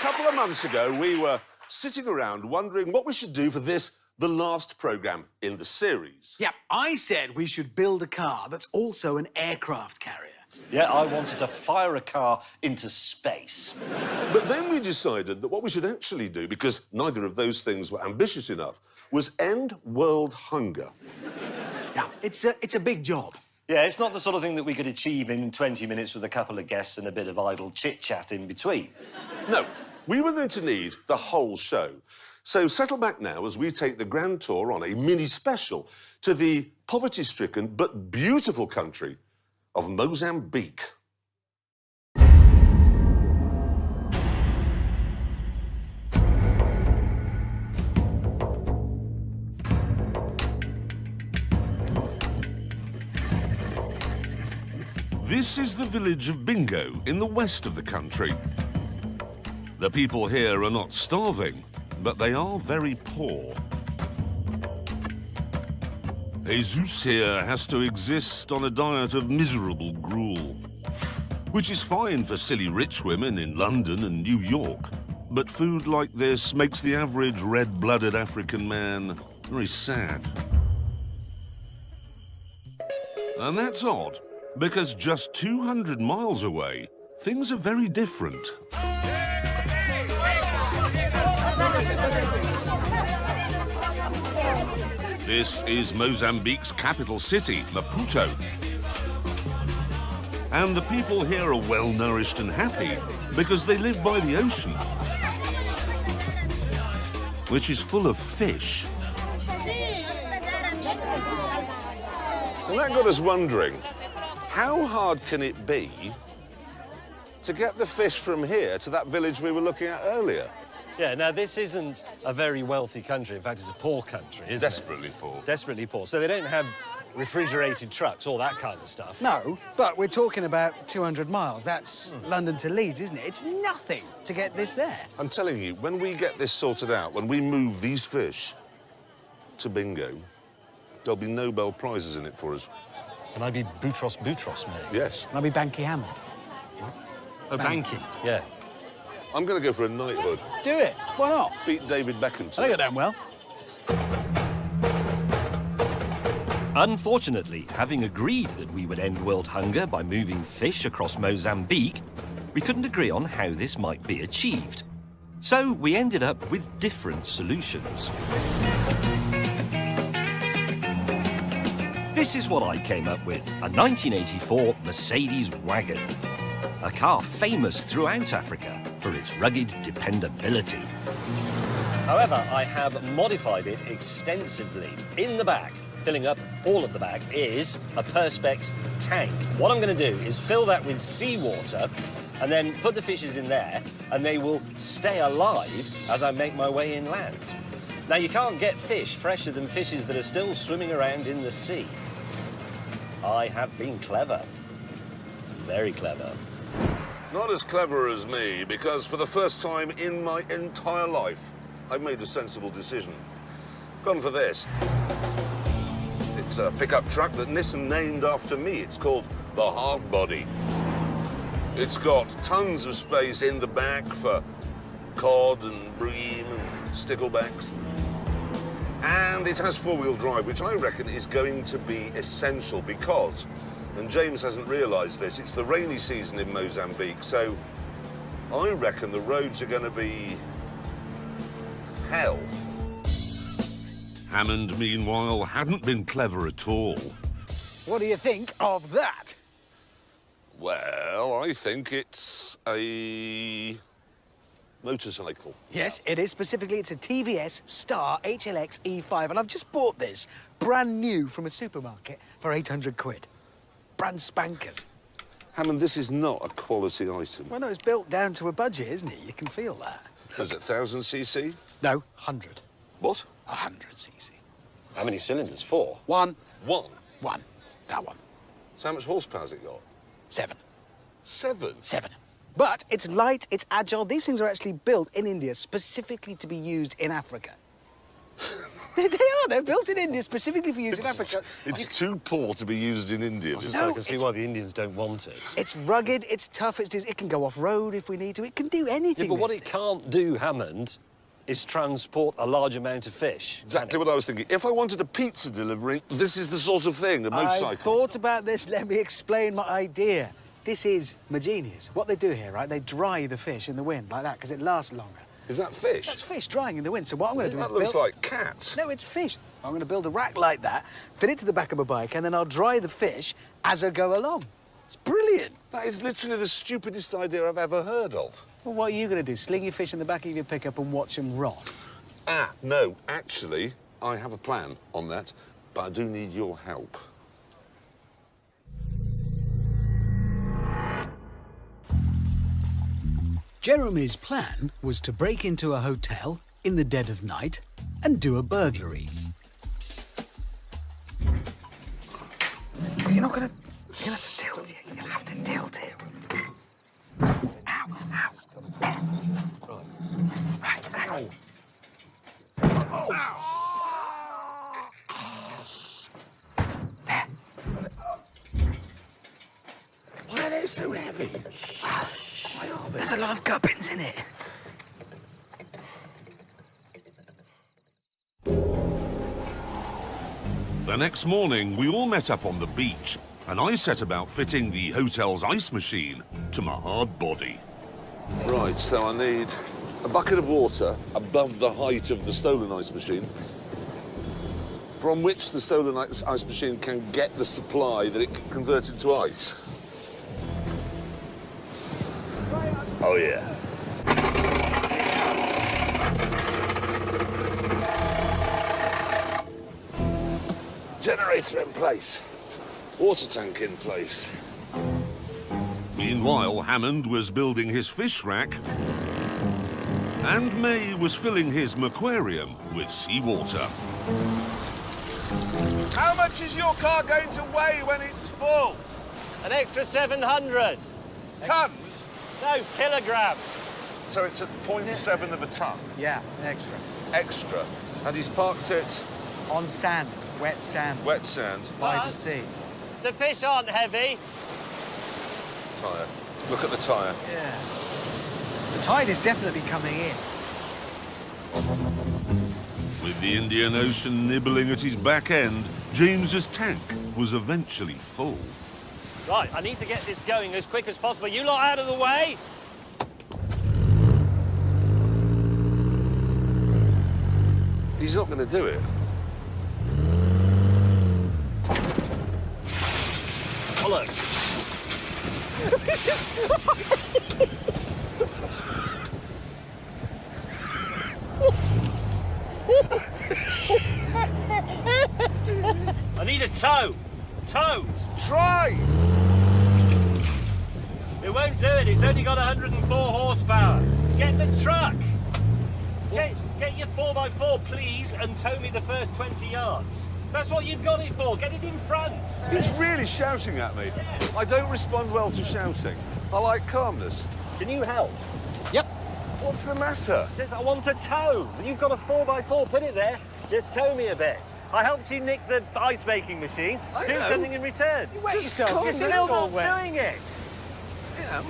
couple of months ago, we were sitting around wondering what we should do for this, the last programme in the series. Yep, I said we should build a car that's also an aircraft carrier. Yeah, I wanted to fire a car into space. But then we decided that what we should actually do, because neither of those things were ambitious enough, was end world hunger. Yeah, it's a big job. Yeah, it's not the sort of thing that we could achieve in 20 minutes with a couple of guests and a bit of idle chit-chat in between. No, we were going to need the whole show. So settle back now as we take the grand tour on a mini-special to the poverty-stricken but beautiful country of Mozambique. This is the village of Bingo in the west of the country. The people here are not starving, but they are very poor. Jesus here has to exist on a diet of miserable gruel, which is fine for silly rich women in London and New York. But food like this makes the average red-blooded African man very sad. And that's odd, because just 200 miles away, things are very different. This is Mozambique's capital city, Maputo. And the people here are well-nourished and happy because they live by the ocean, which is full of fish. Well, that got us wondering, how hard can it be to get the fish from here to that village we were looking at earlier? Yeah, now, this isn't a very wealthy country. In fact, it's a poor country, isn't Desperately poor. Desperately poor. So they don't have refrigerated trucks, all that kind of stuff. No, but we're talking about 200 miles. That's London to Leeds, isn't it? It's nothing to get this there. I'm telling you, when we get this sorted out, when we move these fish to Bingo, there'll be Nobel Prizes in it for us. And I'd be Boutros, mate. Yes. And I'll be Banky Hammond. Oh, Banky. Yeah. I'm going to go for a knighthood. Do it. Why not? Beat David Beckham to I think it. I done well. Unfortunately, having agreed that we would end world hunger by moving fish across Mozambique, we couldn't agree on how this might be achieved. So we ended up with different solutions. This is what I came up with, a 1984 Mercedes wagon. A car famous throughout Africa for its rugged dependability. However, I have modified it extensively. In the back, filling up all of the back, is a Perspex tank. What I'm going to do is fill that with seawater and then put the fishes in there, and they will stay alive as I make my way inland. Now, you can't get fish fresher than fishes that are still swimming around in the sea. I have been clever. Very clever. Not as clever as me, because for the first time in my entire life, I've made a sensible decision. Gone for this. It's a pickup truck that Nissan named after me. It's called the Hardbody. It's got tons of space in the back for cod and bream and sticklebacks. And it has four-wheel drive, which I reckon is going to be essential because, and James hasn't realised this, it's the rainy season in Mozambique, so I reckon the roads are going to be hell. Hammond, meanwhile, hadn't been clever at all. What do you think of that? Well, I think it's a motorcycle. Yes, it is. Specifically, it's a TVS Star HLX E5, and I've just bought this brand new from a supermarket for 800 quid. Brand spankers. Hammond, this is not a quality item. Well, no, it's built down to a budget, isn't it? You can feel that. Is it 1,000cc? No, 100. What? 100cc. How many cylinders? 4? One. One. One. That one. So how much horsepower's it got? 7. 7? 7. But it's light, it's agile. These things are actually built in India specifically to be used in Africa. They are. They're built in India specifically for use in Africa. It's too poor to be used in India. I can see why the Indians don't want it. It's rugged, it's tough, it can go off-road if we need to. It can do anything. Yeah, but what it can't do, Hammond, is transport a large amount of fish. Exactly what I was thinking. If I wanted a pizza delivery, this is the sort of thing, a motorcycle. I thought about this. Let me explain my idea. This is my genius. What they do here, right, they dry the fish in the wind like that because it lasts longer. Is that fish? That's fish drying in the wind. So what I'm going to do is that looks like cats. No, it's fish. I'm going to build a rack like that, fit it to the back of my bike, and then I'll dry the fish as I go along. It's brilliant. That is literally the stupidest idea I've ever heard of. Well, what are you going to do? Sling your fish in the back of your pickup and watch them rot? Ah, no. Actually, I have a plan on that, but I do need your help. Jeremy's plan was to break into a hotel in the dead of night and do a burglary. You're not gonna... You're gonna have to tilt it. You're gonna have to tilt it. Ow, ow. Right, ow. Oh. There. Why are they so heavy? There's a lot of gubbins in it. The next morning, we all met up on the beach, and I set about fitting the hotel's ice machine to my hard body. Right, so I need a bucket of water above the height of the stolen ice machine, from which the stolen ice machine can get the supply that it can convert into ice. Oh, yeah. Generator in place. Water tank in place. Meanwhile, Hammond was building his fish rack, and May was filling his aquarium with seawater. How much is your car going to weigh when it's full? An extra 700. Tons? No, kilograms. So it's at 0.7 of a ton. Yeah, extra. Extra. And he's parked it... On sand, wet sand. Wet sand. By the But sea. the fish aren't heavy. Tyre. Look at the tyre. Yeah. The tide is definitely coming in. With the Indian Ocean nibbling at his back end, James's tank was eventually full. Right, I need to get this going as quick as possible. You lot out of the way. He's not going to do it. Follow. I need a tow. Tow. Try! It won't do it. It's only got 104 horsepower. Get the truck. Get your 4x4, please, and tow me the first 20 yards. That's what you've got it for. Get it in front. He's really shouting at me. Yeah. I don't respond well to shouting. I like calmness. Can you help? Yep. What's the matter? Says I want a tow. You've got a 4x4. Put it there. Just tow me a bit. I helped you nick the ice-making machine. Do know. something in return. You wet Just yourself. calm You're Your still suit's all not wet. doing it. Yeah.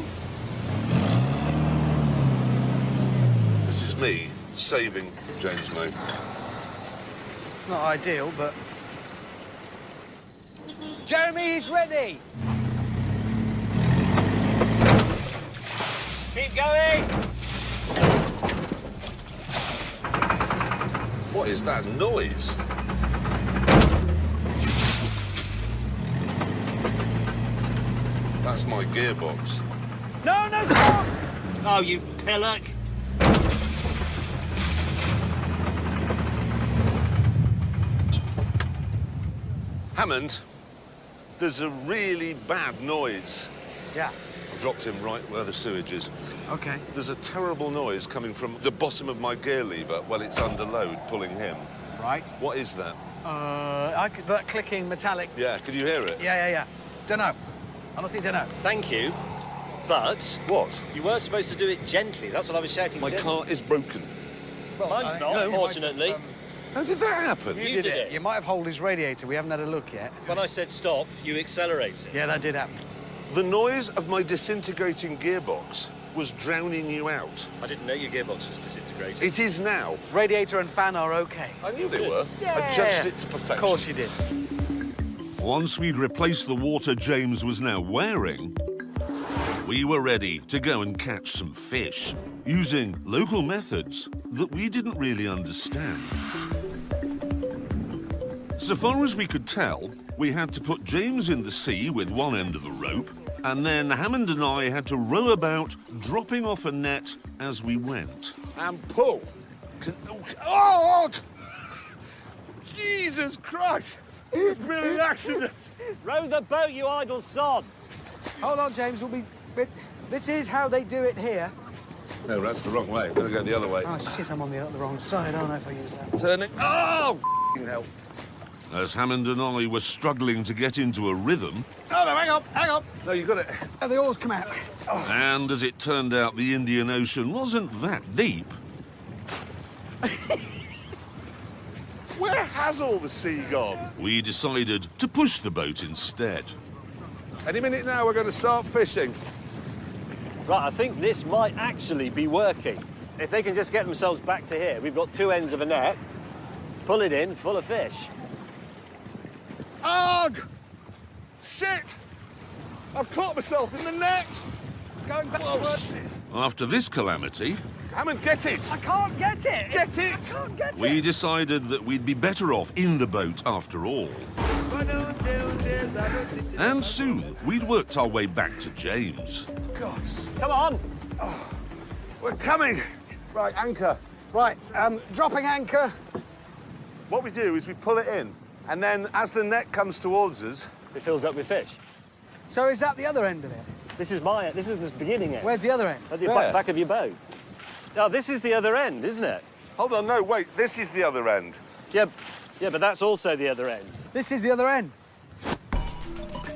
This is me saving James May. It's not ideal, but... Jeremy, he's ready! Keep going. What is that noise? That's my gearbox. No, no, stop! Oh, you pillock. Hammond, there's a really bad noise. Yeah. I dropped him right where the sewage is. OK. There's a terrible noise coming from the bottom of my gear lever while it's under load, pulling him. Right. What is that? That clicking metallic... Yeah, could you hear it? Yeah. Dunno. Honestly, dunno. Thank you, but What? you were supposed to do it gently. That's what I was shouting. My car is broken. Mine's not, fortunately. How did that happen? You did it. You might have holed his radiator. We haven't had a look yet. When I said stop, you accelerated. Yeah, that did happen. The noise of my disintegrating gearbox was drowning you out. I didn't know your gearbox was disintegrated. It is now. Radiator and fan are OK. I knew they were. Yeah. I judged it to perfection. Of course you did. Once we'd replaced the water James was now wearing, we were ready to go and catch some fish, using local methods that we didn't really understand. So far as we could tell, we had to put James in the sea with one end of the rope, and then Hammond and I had to row about, dropping off a net as we went. And pull. Oh! Jesus Christ! It's been an accident. Row the boat, you idle sods! Hold on, James. This is how they do it here. No, that's the wrong way. We're going to go the other way. Oh, shit, I'm on the wrong side, aren't I, if I use that? Turning. Oh, f***ing hell. As Hammond and I were struggling to get into a rhythm, Oh, no, hang on. No, you got it. Oh, the oars come out. Oh. and as it turned out the Indian Ocean wasn't that deep, Where has all the sea gone? we decided to push the boat instead. Any minute now, we're going to start fishing. Right, I think this might actually be working. If they can just get themselves back to here, we've got two ends of a net, pull it in, full of fish. Ugh! Shit! I've caught myself in the net! Going backwards. After this calamity, Hammond, get it! I can't get it. Get it! I can't get we it. decided that we'd be better off in the boat after all. And soon, we'd worked our way back to James. God. Come on! We're coming! Right, anchor. Right, dropping anchor. What we do is we pull it in, and then as the net comes towards us... It fills up with fish. So is that the other end of it? This is the beginning end. Where's the other end? At the There. back of your boat. Oh, this is the other end, isn't it? Hold on, no, wait, this is the other end. Yeah, but that's also the other end. This is the other end.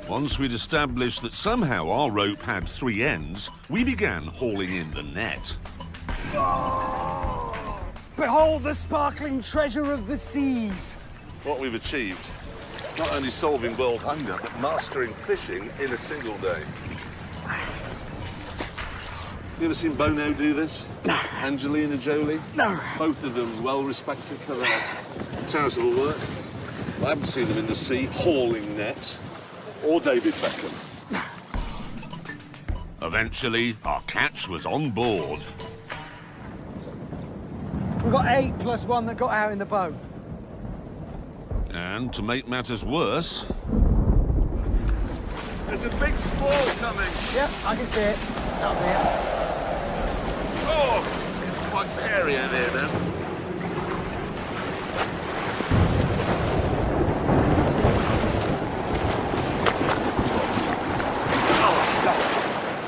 Once we'd established that somehow our rope had three ends, we began hauling in the net. Behold the sparkling treasure of the seas. What we've achieved, not only solving world hunger, but mastering fishing in a single day. You ever seen Bono do this? No. Angelina Jolie? No. Both of them well respected for their charitable work. I haven't seen them in the sea hauling nets, or David Beckham. Eventually, our catch was on board. We've got 8 plus 1 that got out in the boat. And to make matters worse, There's a big squall coming. Yep, I can see it. Out here. Oh, it's getting quite hairy out here now.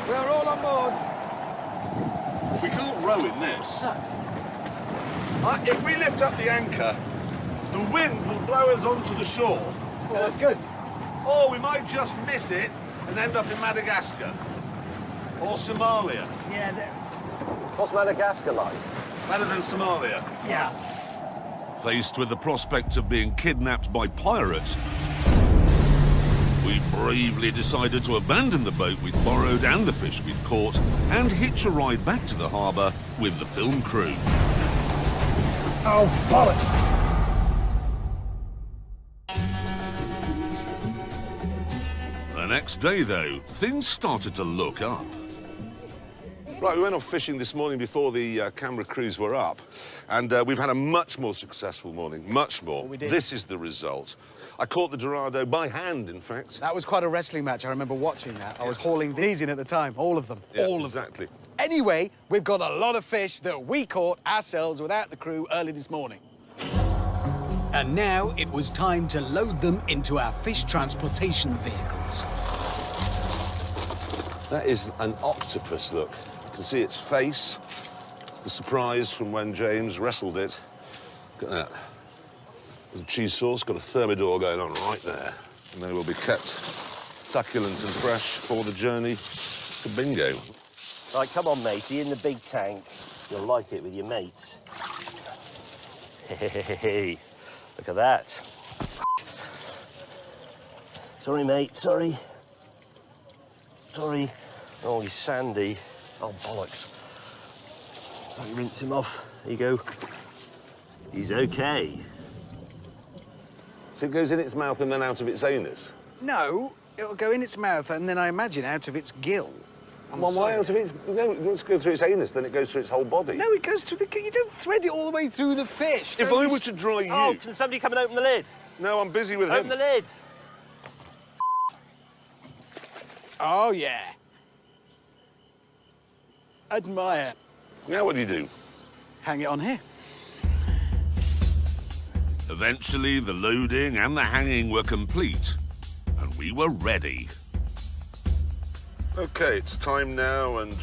We're all on board. We can't row in this. If we lift up the anchor, the wind will blow us onto the shore. Well, that's good. Or we might just miss it and end up in Madagascar. Or Somalia. Yeah, What's Madagascar like? Better than Somalia. yeah. faced with the prospect of being kidnapped by pirates, we bravely decided to abandon the boat we'd borrowed and the fish we'd caught and hitch a ride back to the harbour with the film crew. Oh, bollocks! The next day, though, things started to look up. Right, we went off fishing this morning before the camera crews were up, and we've had a much more successful morning, much more. We did. This is the result. I caught the Dorado by hand, in fact. That was quite a wrestling match. I remember watching that. I was hauling these in at the time, all of them. Yeah, all of them. exactly. Anyway, we've got a lot of fish that we caught ourselves without the crew early this morning. And now it was time to load them into our fish transportation vehicles. That is an octopus, look. You can see its face, the surprise from when James wrestled it. Look at that. The cheese sauce, got a thermidor going on right there. And they will be kept succulent and fresh for the journey to bingo. Right, come on, matey, in the big tank. You'll like it with your mates. Hey, look at that. Sorry, mate, sorry. Sorry. Oh, he's sandy. Oh, bollocks. Don't rinse him off. There you go. He's okay. So it goes in its mouth and then out of its anus? No, it'll go in its mouth and then I imagine out of its gill. Well, why out of its... No, let's go through its anus, then it goes through its whole body. No, it goes through the... You don't thread it all the way through the fish. If I were to dry you... Oh, can somebody come and open the lid? No, I'm busy with Open him. the lid. Oh, yeah. Admire. Now what do you do? Hang it on here. Eventually, the loading and the hanging were complete, and we were ready. OK, it's time now, and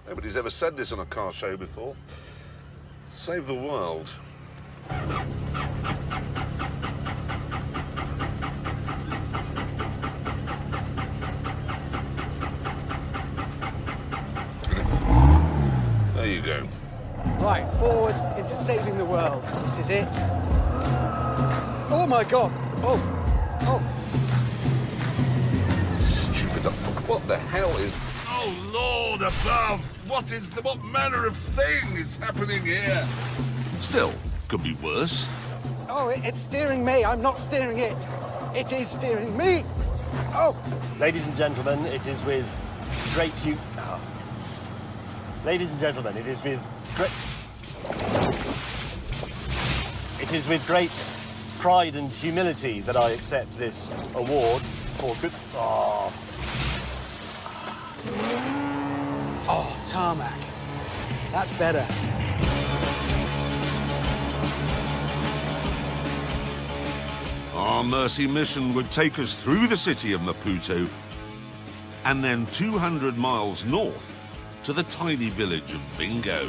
nobody's ever said this on a car show before. Save the world. There you go. Right, forward into saving the world. This is it. Oh, my God. Oh. Oh. Stupid. What the hell is... Oh, Lord above! What manner of thing is happening here? Still, could be worse. Oh, it's steering me. I'm not steering it. It is steering me. Oh. Ladies and gentlemen, it is with great Ladies and gentlemen, it is with great pride and humility that I accept this award for good... Oh. Oh, tarmac. That's better. Our mercy mission would take us through the city of Maputo and then 200 miles north to the tiny village of Bingo.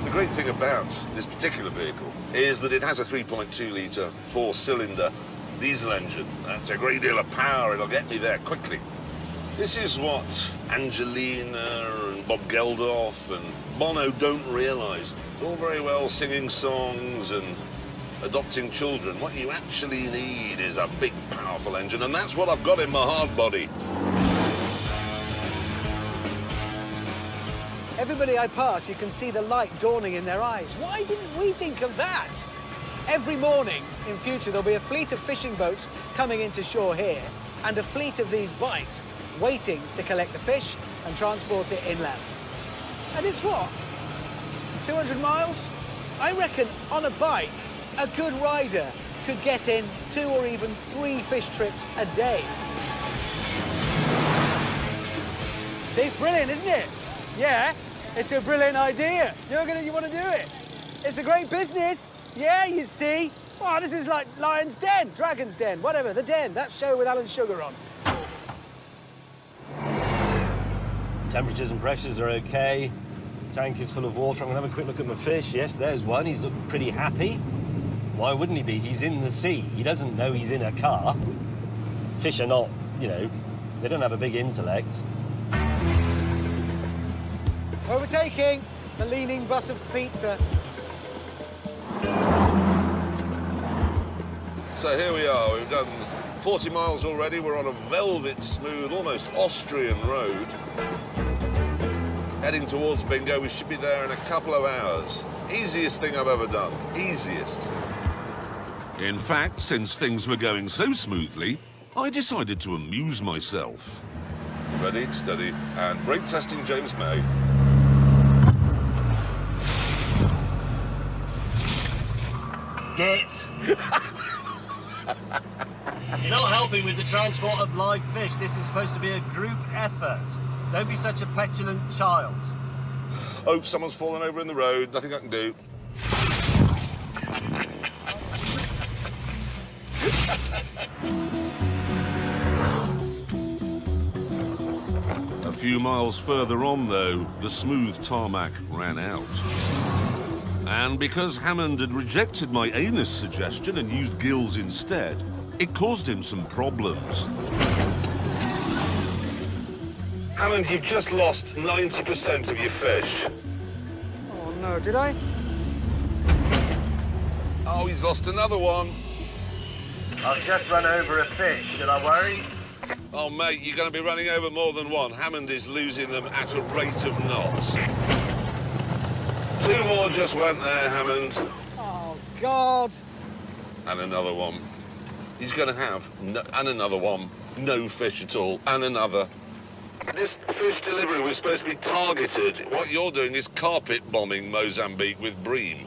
The great thing about this particular vehicle is that it has a 3.2-litre, four-cylinder diesel engine. That's a great deal of power. It'll get me there quickly. This is what Angelina and Bob Geldof and Bono don't realise. It's all very well singing songs and adopting children. What you actually need is a big, powerful engine, and that's what I've got in my hard body. Everybody I pass, you can see the light dawning in their eyes. Why didn't we think of that? Every morning, in future, there'll be a fleet of fishing boats coming into shore here and a fleet of these bikes waiting to collect the fish and transport it inland. And it's what? 200 miles? I reckon on a bike, a good rider could get in 2 or even 3 fish trips a day. See, it's brilliant, isn't it? Yeah, it's a brilliant idea. You want to do it? It's a great business. Yeah, you see. Oh, this is like Lion's Den, Dragon's Den, whatever, The Den, that show with Alan Sugar on. Temperatures and pressures are okay. Tank is full of water. I'm gonna have a quick look at my fish. Yes, there's one. He's looking pretty happy. Why wouldn't he be? He's in the sea. He doesn't know he's in a car. Fish are not, you know, they don't have a big intellect. Overtaking the leaning bus of pizza. So here we are. We've done 40 miles already. We're on a velvet smooth, almost Austrian road. Heading towards Bingo. We should be there in a couple of hours. Easiest thing I've ever done. Easiest. In fact, since things were going so smoothly, I decided to amuse myself. Ready, steady, and brake testing James May. You're not helping with the transport of live fish. This is supposed to be a group effort. Don't be such a petulant child. Oh, someone's fallen over in the road. Nothing I can do. A few miles further on, though, the smooth tarmac ran out. And because Hammond had rejected my anus suggestion and used gills instead, it caused him some problems. Hammond, you've just lost 90% of your fish. Oh, no, did I? Oh, he's lost another one. I've just run over a fish. Should I worry? Oh, mate, you're going to be running over more than one. Hammond is losing them at a rate of knots. 2 more just went there, Hammond. Oh, God. And another one. He's going to have, and another one, no fish at all, and another. This fish delivery was supposed to be targeted. What you're doing is carpet bombing Mozambique with bream.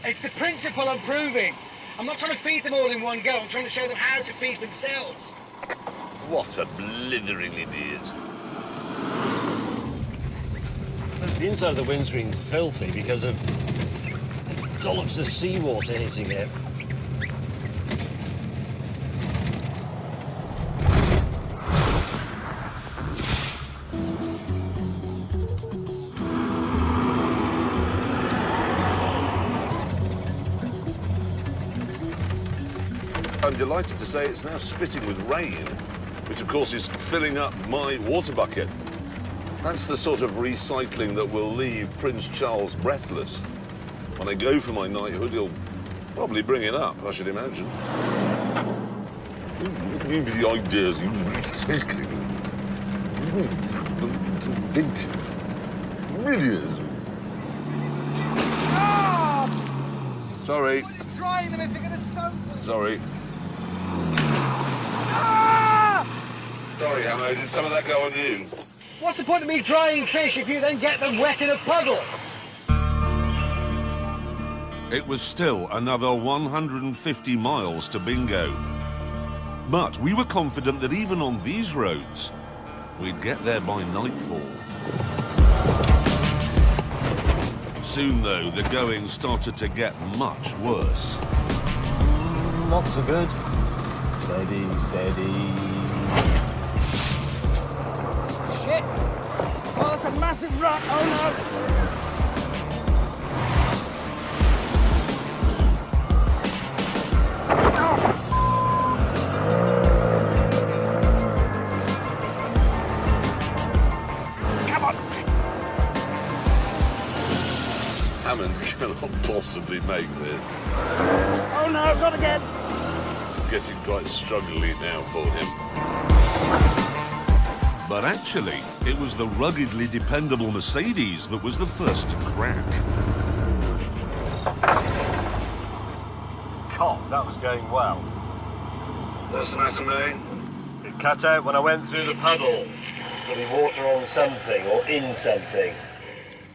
It's the principle I'm proving. I'm not trying to feed them all in one go. I'm trying to show them how to feed themselves. What a blithering idiot. The inside of the windscreen's filthy because of dollops of seawater hitting it. I'm delighted to say it's now spitting with rain, which of course is filling up my water bucket. That's the sort of recycling that will leave Prince Charles breathless. When I go for my knighthood, he'll probably bring it up, I should imagine. What do you mean the ideas of recycling? Inventive. Millions. Sorry. Drying them if you're going to soak them. Sorry. Sorry, Hammo, did some of that go on you? What's the point of me drying fish if you then get them wet in a puddle? It was still another 150 miles to bingo. But we were confident that even on these roads, we'd get there by nightfall. Soon, though, the going started to get much worse. Not so good. Steady, steady. Shit! Oh, that's a massive rock. Oh, no. Hammond cannot possibly make this. Oh, no, not again. It's getting quite struggly now for him. But actually, it was the ruggedly dependable Mercedes that was the first to crack. God, that was going well. What's the matter, mate? It cut out when I went through the puddle. Getting water on something or in something.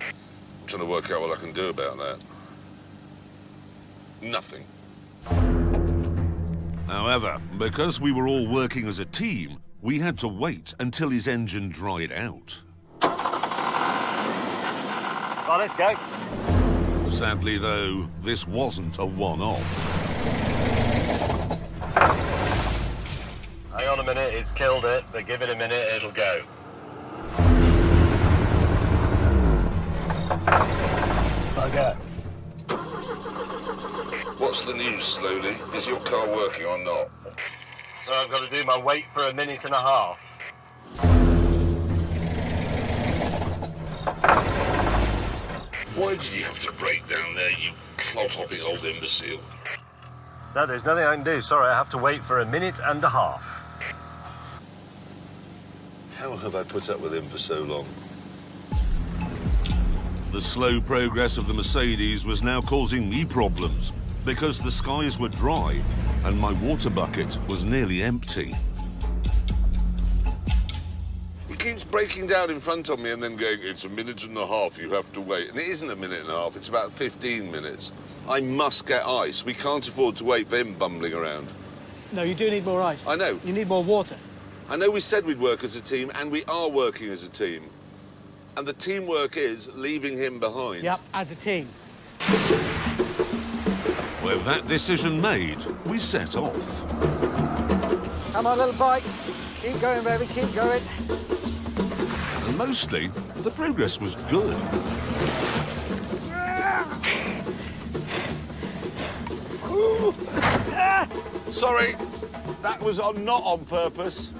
I'm trying to work out what I can do about that. Nothing. However, because we were all working as a team, we had to wait until his engine dried out. Right, let's go. Sadly, though, this wasn't a one-off. Hang on a minute, it's killed it, but give it a minute, it'll go. Bugger. What's the news, Slowly? Is your car working or not? So I've got to do my wait for a minute and a half. Why did you have to break down there, you clod-hopping old imbecile? No, there's nothing I can do. Sorry, I have to wait for a minute and a half. How have I put up with him for so long? The slow progress of the Mercedes was now causing me problems because the skies were dry and my water bucket was nearly empty. He keeps breaking down in front of me and then going, it's a minute and a half, you have to wait. And it isn't a minute and a half, it's about 15 minutes. I must get ice. We can't afford to wait for him bumbling around. No, you do need more ice. I know. You need more water. I know we said we'd work as a team, and we are working as a team. And the teamwork is leaving him behind. Yep, as a team. With that decision made, we set off. Come on, little bike. Keep going, baby, keep going. And mostly, the progress was good. Sorry, that was not on purpose.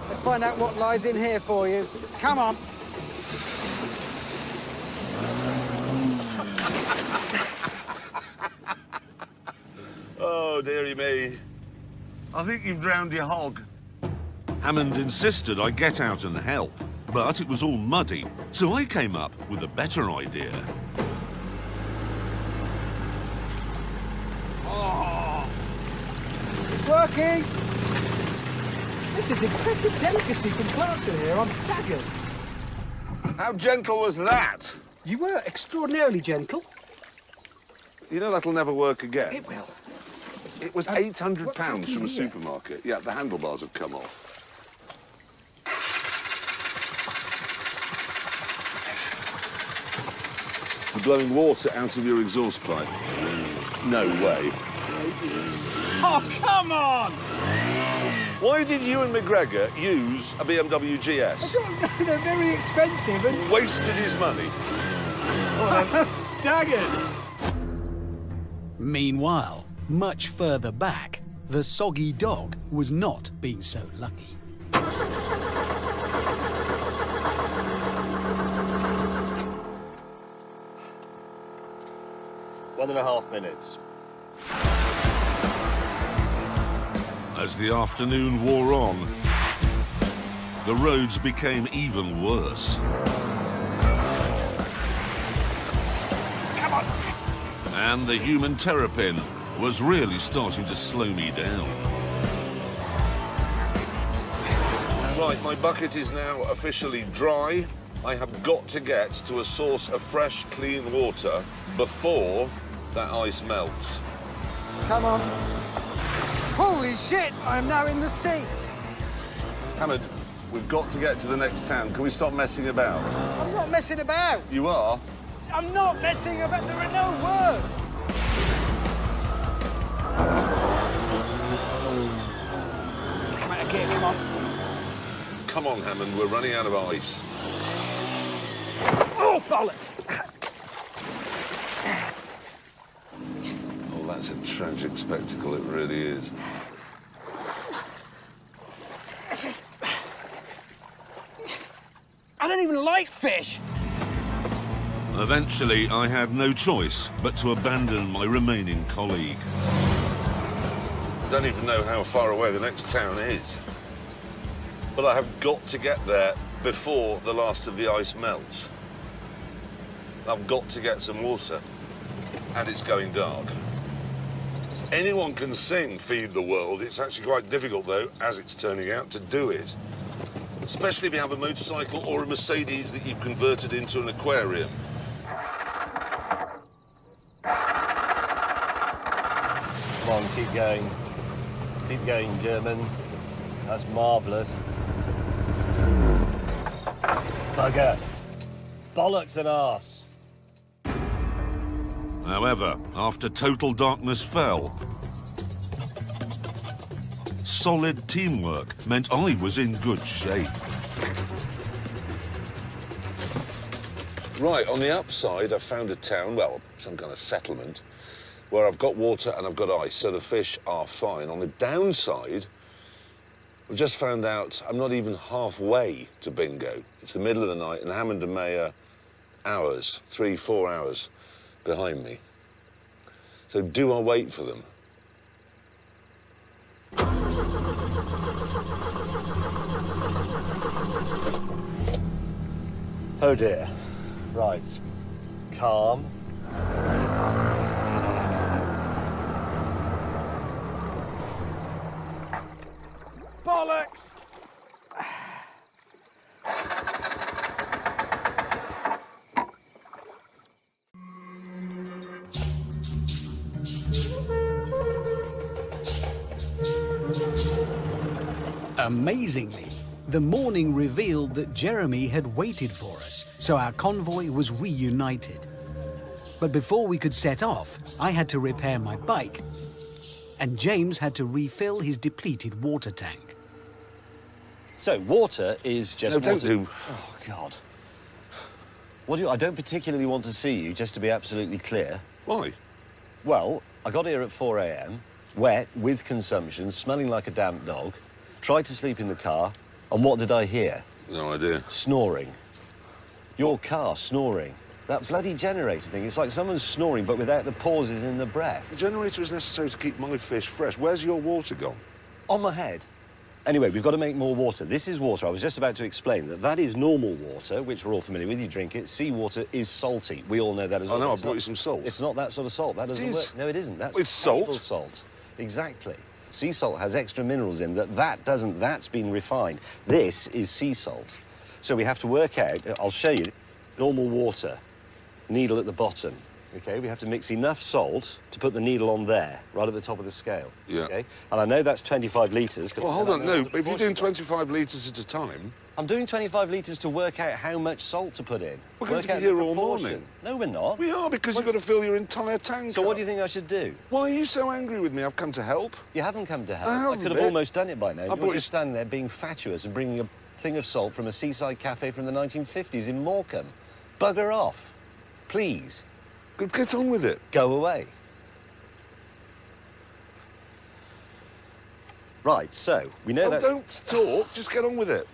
Let's find out what lies in here for you. Come on. Oh, dearie me. I think you've drowned your hog. Hammond insisted I get out and help, but it was all muddy, so I came up with a better idea. Oh, it's working. This is impressive delicacy from Clarkson here. I'm staggered. How gentle was that? You were extraordinarily gentle. You know that'll never work again. It will. It was £800 what's happening from a here? supermarket. Yeah, the handlebars have come off. You're blowing water out of your exhaust pipe. No way. Oh, come on! Why did you and McGregor use a BMW GS? I don't know, they're very expensive and... Wasted his money. I'm staggered. Meanwhile, much further back, the soggy dog was not being so lucky. 1.5 minutes. As the afternoon wore on, the roads became even worse. Come on! And the human terrapin was really starting to slow me down. Right, my bucket is now officially dry. I have got to get to a source of fresh, clean water before that ice melts. Come on. Holy shit! I am now in the sea. Hammond, we've got to get to the next town. Can we stop messing about? I'm not messing about. You are? I'm not messing about. There are no words. Let's come out and get him on. Come on, Hammond, we're running out of ice. Oh, bollocks! Oh, that's a tragic spectacle, it really is. This is... I don't even like fish. Eventually, I had no choice but to abandon my remaining colleague. Don't even know how far away the next town is. But I have got to get there before the last of the ice melts. I've got to get some water, and it's going dark. Anyone can sing Feed the World. It's actually quite difficult, though, as it's turning out, to do it. Especially if you have a motorcycle or a Mercedes that you've converted into an aquarium. Come on, keep going. Keep going, German. That's marvellous. Bugger. Bollocks and arse. However, after total darkness fell, solid teamwork meant I was in good shape. Right, on the upside, I've found a town, well, some kind of settlement, where I've got water and I've got ice, so the fish are fine. On the downside, I've just found out I'm not even halfway to bingo. It's the middle of the night, and Hammond and May are hours, 3-4 hours behind me. So do I wait for them? Oh dear. Right. Calm. Bollocks! Amazingly, the morning revealed that Jeremy had waited for us, so our convoy was reunited. But before we could set off, I had to repair my bike, and James had to refill his depleted water tank. So, water is just No, water. don't do. Oh, God. What do you... I don't particularly want to see you, just to be absolutely clear. Why? Well, I got here at 4 a.m, wet, with consumption, smelling like a damp dog, tried to sleep in the car, and what did I hear? No idea. Snoring. Your car snoring. That bloody generator thing, it's like someone's snoring, but without the pauses in the breath. The generator is necessary to keep my fish fresh. Where's your water gone? On my head. Anyway, we've got to make more water. This is water. I was just about to explain that is normal water, which we're all familiar with. You drink it. Seawater is salty. We all know that as well. I know, I brought you some salt. It's not that sort of salt. That doesn't work. No, it isn't. That's it's salt. Table salt. Exactly. Sea salt has extra minerals in that doesn't. That's been refined. This is sea salt. So we have to work out, I'll show you, normal water, needle at the bottom. OK, we have to mix enough salt to put the needle on there, right at the top of the scale. Yeah. OK? And I know that's 25 litres. Well, hold on, no, if you're doing 25 litres at a time... I'm doing 25 litres to work out how much salt to put in. We're going to be here all morning. No, we're not. We are, because you've got to fill your entire tank So up. what do you think I should do? Why are you so angry with me? I've come to help. You haven't come to help. I I could have almost done it by now. You're you just standing there being fatuous and bringing a thing of salt from a seaside cafe from the 1950s in Morecambe. Bugger off. Please. Get on with it. Go away. Right, so, we know that... Don't talk, just get on with it.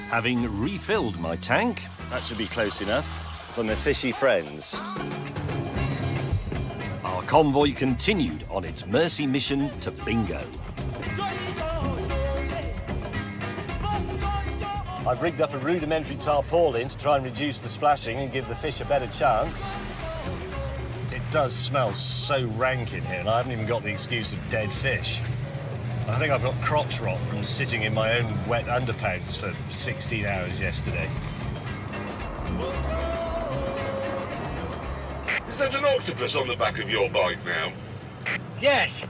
Having refilled my tank, that should be close enough for my fishy friends. Our convoy continued on its mercy mission to Bingo. I've rigged up a rudimentary tarpaulin to try and reduce the splashing and give the fish a better chance. It does smell so rank in here, and I haven't even got the excuse of dead fish. I think I've got crotch rot from sitting in my own wet underpants for 16 hours yesterday. Is that an octopus on the back of your bike now? Yes,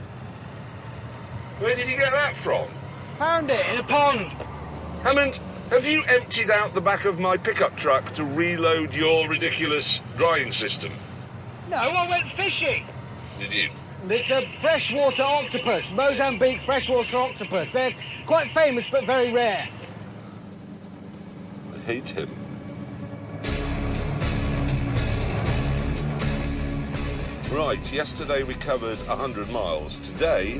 Where did you get that from? found it in a pond. Hammond, have you emptied out the back of my pickup truck to reload your ridiculous drying system? No, I went fishing. Did you? It's a freshwater octopus, Mozambique freshwater octopus. They're quite famous, but very rare. I hate him. Right, yesterday we covered 100 miles. Today,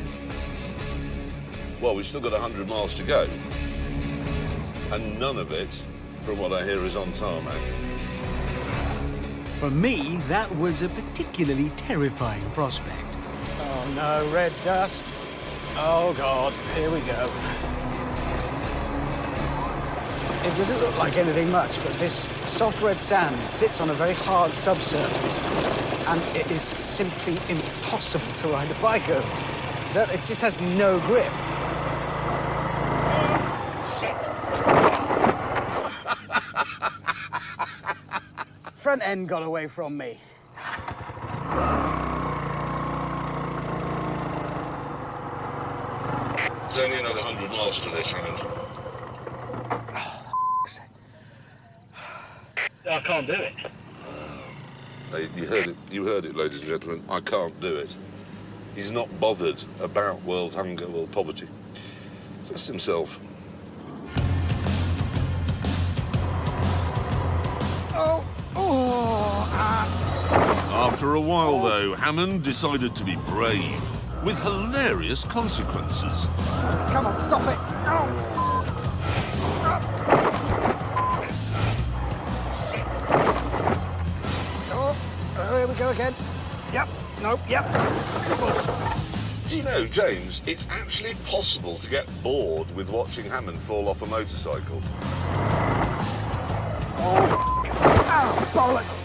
well, we've still got 100 miles to go. And none of it, from what I hear, is on tarmac. For me, that was a particularly terrifying prospect. Oh no, red dust. Oh God, here we go. It doesn't look like anything much, but this soft red sand sits on a very hard subsurface, and it is simply impossible to ride a bike over. It just has no grip. Shit. Front end got away from me. It's only another 100 miles to this, Hammond. I can't do it. Hey, you heard it, ladies and gentlemen. I can't do it. He's not bothered about world hunger or poverty. Just himself. After a while, though, Hammond decided to be brave, with hilarious consequences. Come on, stop it. Shit. Oh, here we go again. Yep, nope, yep. Do you know, James, it's actually possible to get bored with watching Hammond fall off a motorcycle. Oh, bollocks.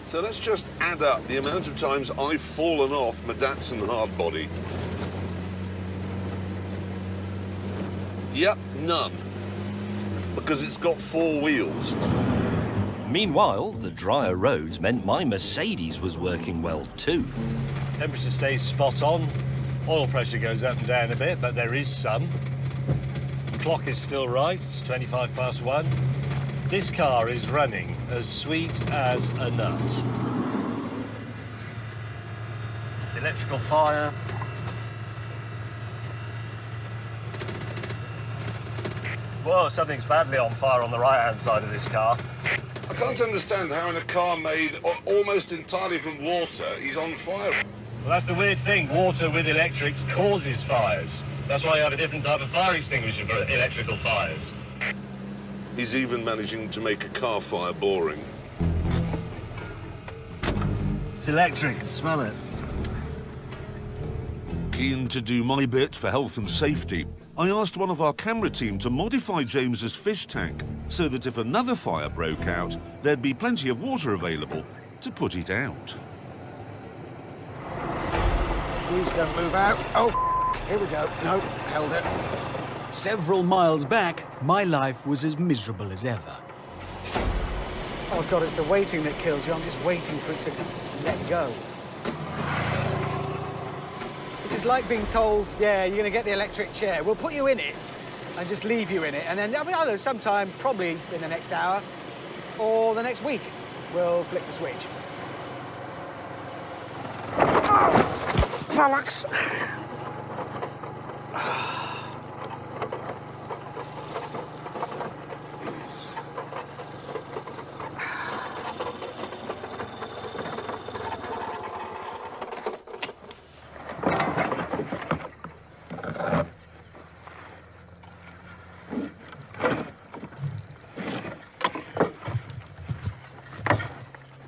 So let's just add up the amount of times I've fallen off my Datsun hardbody. Yep, none. Because it's got 4 wheels. Meanwhile, the drier roads meant my Mercedes was working well too. Temperature stays spot on. Oil pressure goes up and down a bit, but there is some. The clock is still right. It's 25 past 1. This car is running as sweet as a nut. Electrical fire. Whoa, something's badly on fire on the right-hand side of this car. I can't understand how in a car made almost entirely from water, he's on fire. Well, that's the weird thing. Water with electrics causes fires. That's why you have a different type of fire extinguisher for electrical fires. He's even managing to make a car fire boring. It's electric, smell it. Keen to do my bit for health and safety, I asked one of our camera team to modify James's fish tank so that if another fire broke out, there'd be plenty of water available to put it out. Please don't move out. Oh, here we go. No, held it. Several miles back, my life was as miserable as ever. Oh, God, it's the waiting that kills you. I'm just waiting for it to let go. This is like being told, yeah, you're going to get the electric chair. We'll put you in it and just leave you in it. And then, I mean, I don't know, sometime, probably in the next hour or the next week, we'll flick the switch. Oh, bollocks!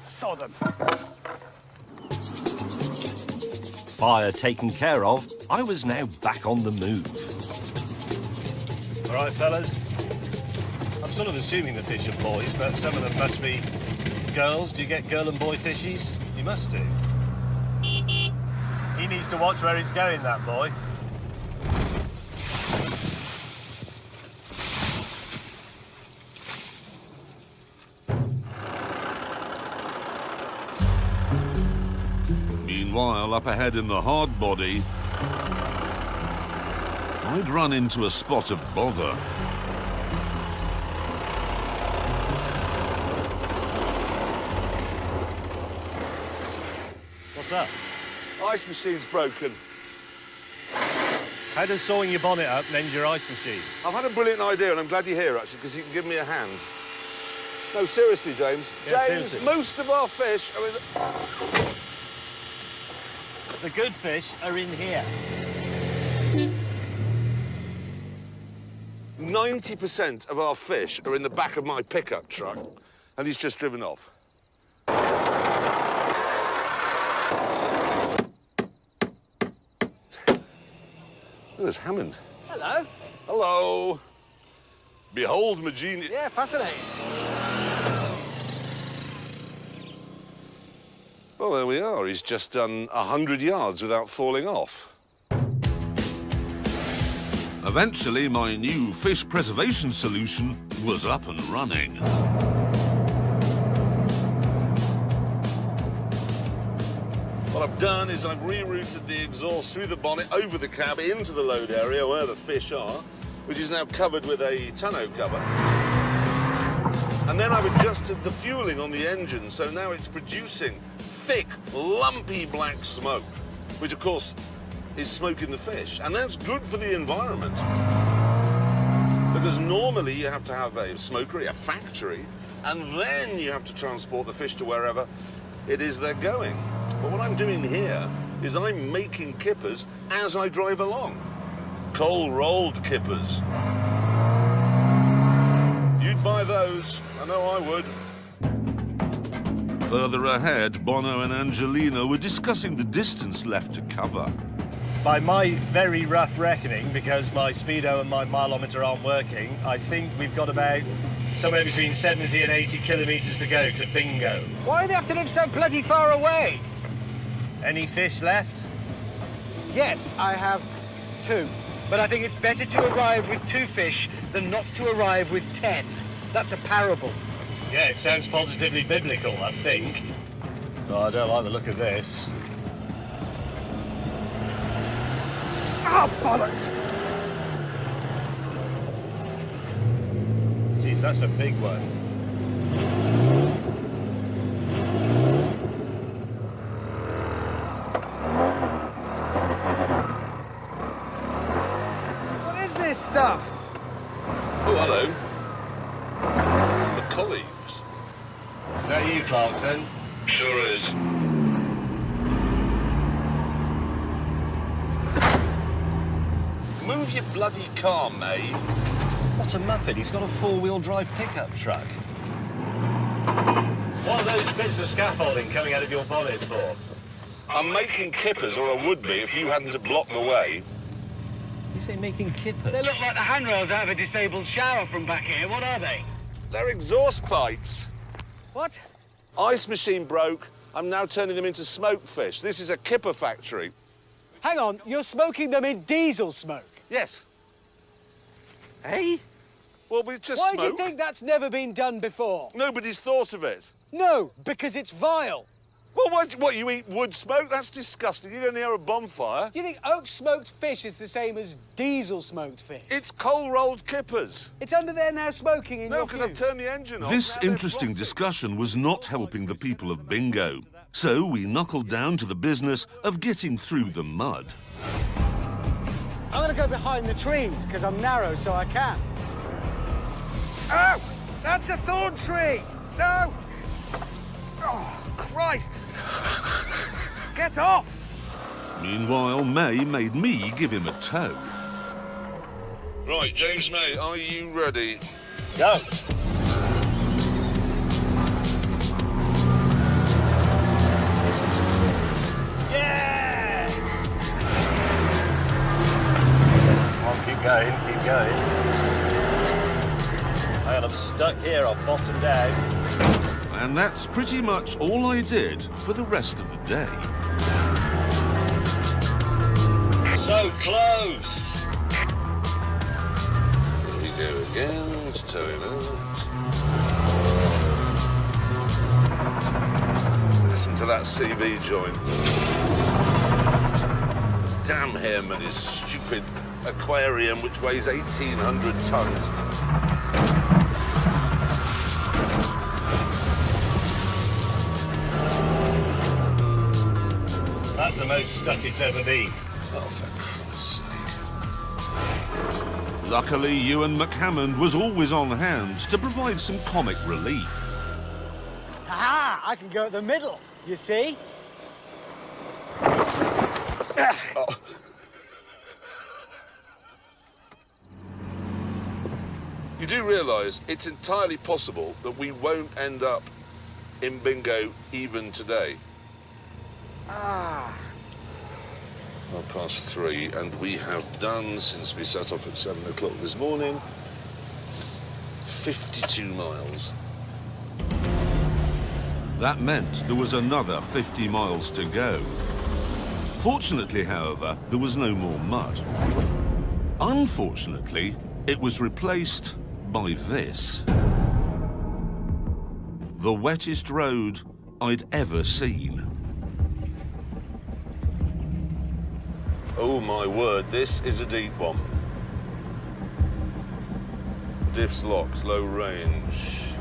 Sodom. Fire taken care of, I was now back on the move. All right, fellas. I'm sort of assuming the fish are boys, but some of them must be girls. Do you get girl and boy fishies? You must do. He needs to watch where he's going, that boy. Meanwhile, up ahead in the hard body, I'd run into a spot of bother. What's up? Ice machine's broken. How does sawing your bonnet up mend your ice machine? I've had a brilliant idea, and I'm glad you're here, actually, because you can give me a hand. No, seriously, James. Yeah, James, seriously. most of our fish are in... The good fish are in here. 90% of our fish are in the back of my pickup truck, and he's just driven off. There's Hammond. Hello. Hello. Behold my genius. Yeah, fascinating. Well, there we are. He's just done 100 yards without falling off. Eventually, my new fish preservation solution was up and running. What I've done is I've rerouted the exhaust through the bonnet, over the cab, into the load area where the fish are, which is now covered with a tonneau cover. And then I've adjusted the fueling on the engine, so now it's producing thick, lumpy black smoke, which, of course, is smoking the fish. And that's good for the environment. Because normally you have to have a smokery, a factory, and then you have to transport the fish to wherever it is they're going. But what I'm doing here is I'm making kippers as I drive along. Coal-rolled kippers. You'd buy those. I know I would. Further ahead, Bono and Angelina were discussing the distance left to cover. By my very rough reckoning, because my speedo and my mileometer aren't working, I think we've got about somewhere between 70 and 80 kilometres to go to bingo. Why do they have to live so bloody far away? Any fish left? Yes, I have 2. But I think it's better to arrive with 2 fish than not to arrive with 10. That's a parable. Yeah, it sounds positively biblical, I think. Oh, I don't like the look of this. Oh, bollocks! Jeez, that's a big one. What is this stuff? Oh, hello. My colleagues. Is that you, Clarkson? Sure is. Move your bloody car, mate. What not a Muppet. He's got a four-wheel drive pickup truck. What are those bits of scaffolding coming out of your bonnet for? I'm making kippers, or I would be, if you hadn't to block the way. You say making kippers? They look like the handrails out of a disabled shower from back here. What are they? They're exhaust pipes. What? Ice machine broke. I'm now turning them into smoked fish. This is a kipper factory. Hang on, you're smoking them in diesel smoke? Yes. Hey? Well, we just Why smoke. do you think that's never been done before? Nobody's thought of it. No, because it's vile. Well, what, you eat wood smoke? That's disgusting. You go near a bonfire. You think oak smoked fish is the same as diesel smoked fish? It's coal-rolled kippers. It's under there now smoking in No, your because I've view. turned the engine off. This Now they're interesting rotting. discussion was not helping the people of Bingo, so we knuckled down to the business of getting through the mud. I'm gonna go behind the trees, because I'm narrow, so I can. Oh! That's a thorn tree! No! Oh, Christ! Get off! Meanwhile, May made me give him a tow. Right, James May, are you ready? Go. Yes! Come on, keep going, keep going. Hang on, I'm stuck here, I'll bottom down. And that's pretty much all I did for the rest of the day. So close. Here we go again, to tow him out. Listen to that CV joint. Damn him and his stupid aquarium, which weighs 1,800 tons. That's the most stuck it's ever been. Oh, for Christ's sake. Luckily, Ewan McHammond was always on hand to provide some comic relief. Aha! I can go at the middle, you see? You do realise it's entirely possible that we won't end up in Bingo even today. Ah. 3:30, and we have done, since we set off at 7 o'clock this morning, 52 miles. That meant there was another 50 miles to go. Fortunately, however, there was no more mud. Unfortunately, it was replaced by this. The wettest road I'd ever seen. Oh my word, this is a deep one. Diffs locks, low range.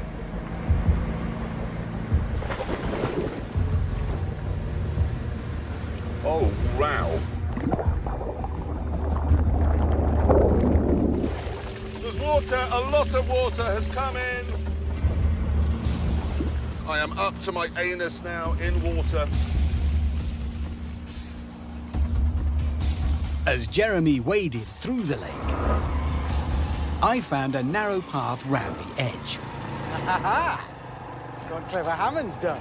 Oh, wow. There's water, a lot of water has come in. I am up to my anus now in water. As Jeremy waded through the lake, I found a narrow path round the edge. Ha ha! What clever Hammond's done.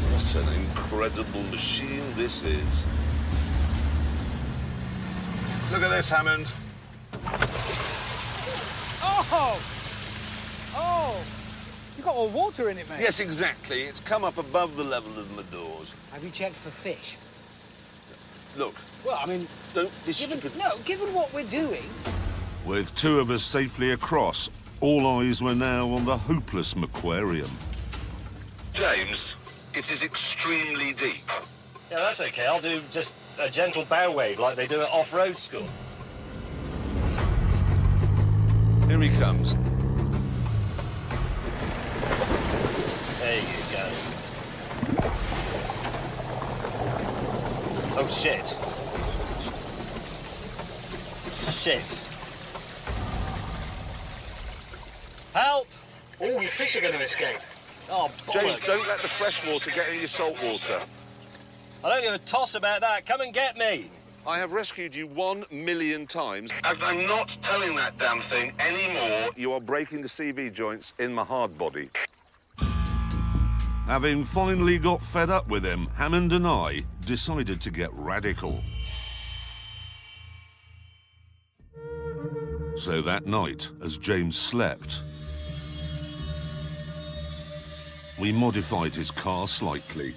What an incredible machine this is. Look at this, Hammond. Oh! Oh! You've got all water in it, mate. Yes, exactly. It's come up above the level of my doors. Have you checked for fish? Look, Well, I mean, don't be stupid. given what we're doing. With two of us safely across, all eyes were now on the hopeless Macquarium. James, it is extremely deep. Yeah, that's okay. I'll do just a gentle bow wave like they do at off-road school. Here he comes. There you go. Oh, shit. Shit. Help! Oh, the fish are going to escape. Oh, bollocks. James, don't let the fresh water get in your salt water. I don't give a toss about that. Come and get me. I have rescued you 1,000,000 times, and I'm not telling that damn thing anymore. You are breaking the CV joints in my hard body. Having finally got fed up with him, Hammond and I decided to get radical. So that night, as James slept, we modified his car slightly.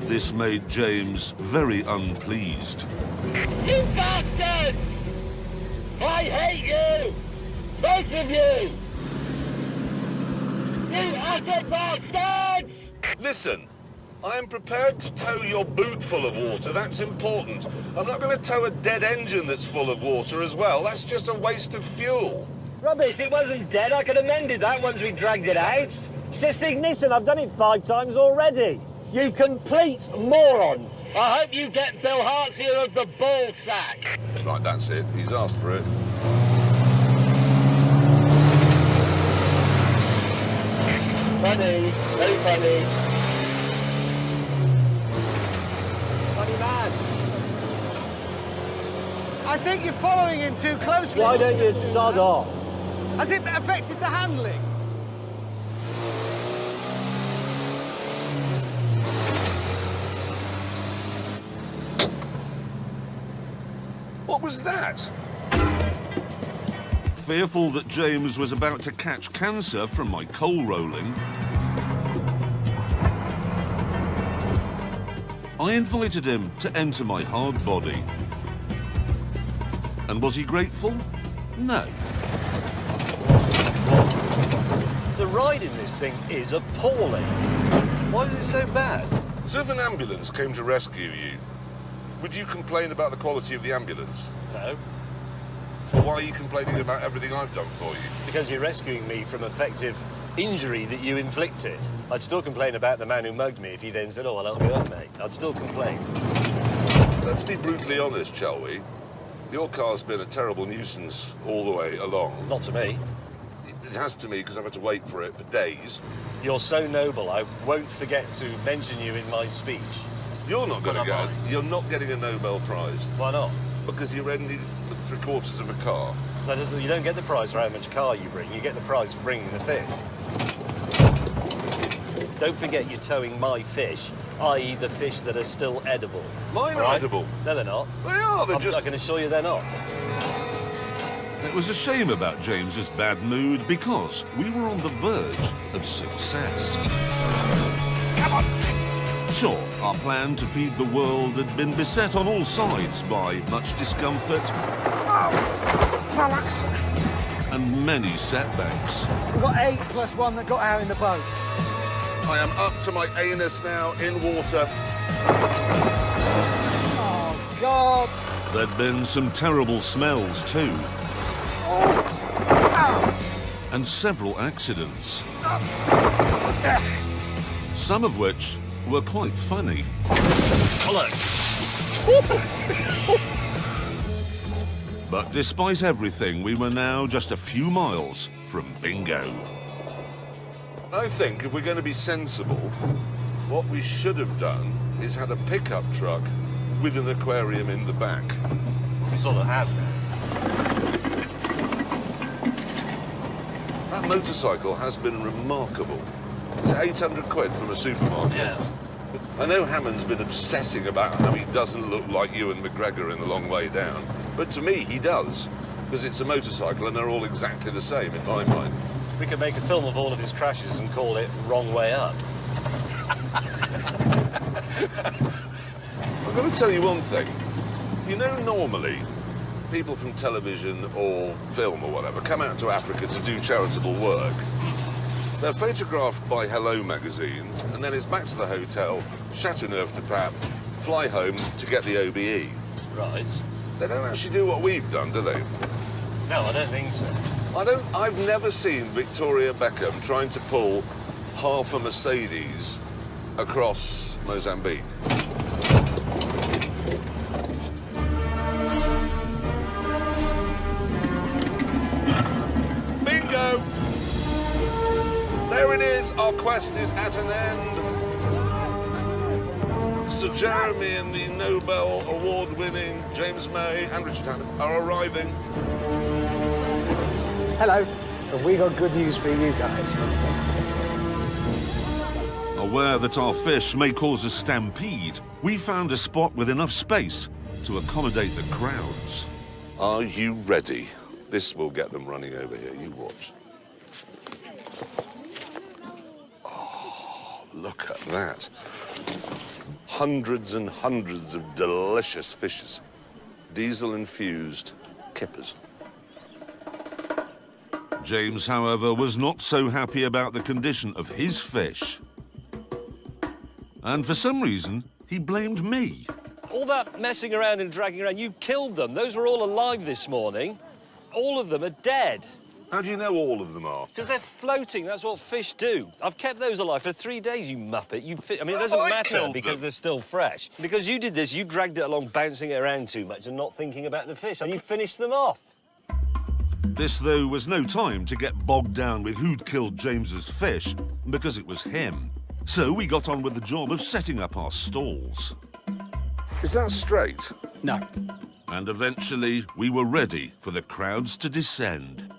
This made James very unpleased. You bastards! I hate you! Both of you! You utter bastards! Listen, I am prepared to tow your boot full of water. That's important. I'm not going to tow a dead engine that's full of water as well. That's just a waste of fuel. Rubbish, it wasn't dead. I could have mended that once we dragged it out. It's just ignition. I've done it 5 times already. You complete moron. I hope you get Bill Hart's here of the ball sack. Right, that's it. He's asked for it. Funny, very funny. Funny man. I think you're following him too closely. Why don't you sod off? Has it affected the handling? What was that? Fearful that James was about to catch cancer from my coal rolling, I invited him to enter my hard body. And was he grateful? No. The ride in this thing is appalling. Why is it so bad? So if an ambulance came to rescue you, would you complain about the quality of the ambulance? No, Or why are you complaining about everything I've done for you? because you're rescuing me from effective injury that you inflicted. I'd still complain about the man who mugged me if he then said, oh, well, I'll go up, mate. I'd still complain. Let's be brutally honest, shall we? Your car's been a terrible nuisance all the way along. Not to me. It has to me because I've had to wait for it for days. You're so noble, I won't forget to mention you in my speech. You're not going to But get. am I? You're not getting a Nobel Prize Why not? because you're ending with 3/4 of a car. That doesn't, you don't get the prize for how much car you bring. You get the prize for bringing the fish. Don't forget you're towing my fish, i.e. the fish that are still edible. Mine All are right? edible. No, they're not. They are. They're I can assure you they're not. It was a shame about James's bad mood because we were on the verge of success. Come on. Sure, our plan to feed the world had been beset on all sides by much discomfort and many setbacks. We've got 8 plus 1 that got out in the boat. I am up to my anus now in water. Oh, God. There'd been some terrible smells too, and several accidents, some of which were quite funny. But despite everything, we were now just a few miles from bingo. I think if we're going to be sensible, what we should have done is had a pickup truck with an aquarium in the back. We sort of have now. That motorcycle has been remarkable. It's 800 quid from a supermarket. Yeah. I know Hammond's been obsessing about how he doesn't look like Ewan McGregor in The Long Way Down, but to me he does, because it's a motorcycle and they're all exactly the same in my mind. We could make a film of all of his crashes and call it Wrong Way Up. I'm going to tell you one thing. You know, normally, people from television or film or whatever come out to Africa to do charitable work. They're photographed by Hello magazine, and then it's back to the hotel, Chateauneuf-du-Pape, fly home to get the OBE. Right. They don't actually do what we've done, do they? No, I don't think so. I've never seen Victoria Beckham trying to pull half a Mercedes across Mozambique. Bingo! There it is, our quest is at an end. Sir Jeremy and the Nobel Award-winning James May and Richard Hammond are arriving. Hello. Have we got good news for you guys? Aware that our fish may cause a stampede, we found a spot with enough space to accommodate the crowds. Are you ready? This will get them running over here, you watch. Oh, look at that. Hundreds and hundreds of delicious fishes. Diesel-infused kippers. James, however, was not so happy about the condition of his fish. And for some reason, he blamed me. All that messing around and dragging around, you killed them. Those were all alive this morning. All of them are dead. How do you know all of them are? Because they're floating, that's what fish do. I've kept those alive for 3 days, you muppet. I mean, it doesn't matter because they're still fresh. Because you did this, you dragged it along, bouncing it around too much and not thinking about the fish, and you finished them off. This, though, was no time to get bogged down with who'd killed James's fish, because it was him. So we got on with the job of setting up our stalls. Is that straight? No. And eventually, we were ready for the crowds to descend.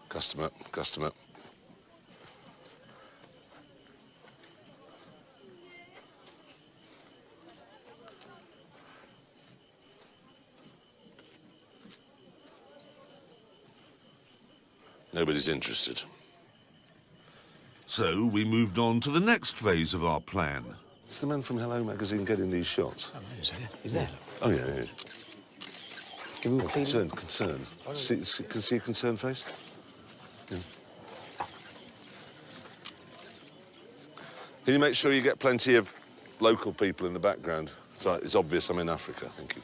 Customer, customer. Nobody's interested. So we moved on to the next phase of our plan. It's the man from Hello Magazine getting these shots. Oh, is there? Oh, yeah. Give me a Concerned. Can see a concerned face? Yeah. Can you make sure you get plenty of local people in the background? It's obvious I'm in Africa, thank you.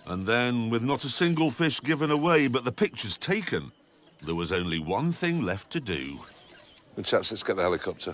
And then, with not a single fish given away but the pictures taken, there was only one thing left to do. Well, chaps, let's get the helicopter.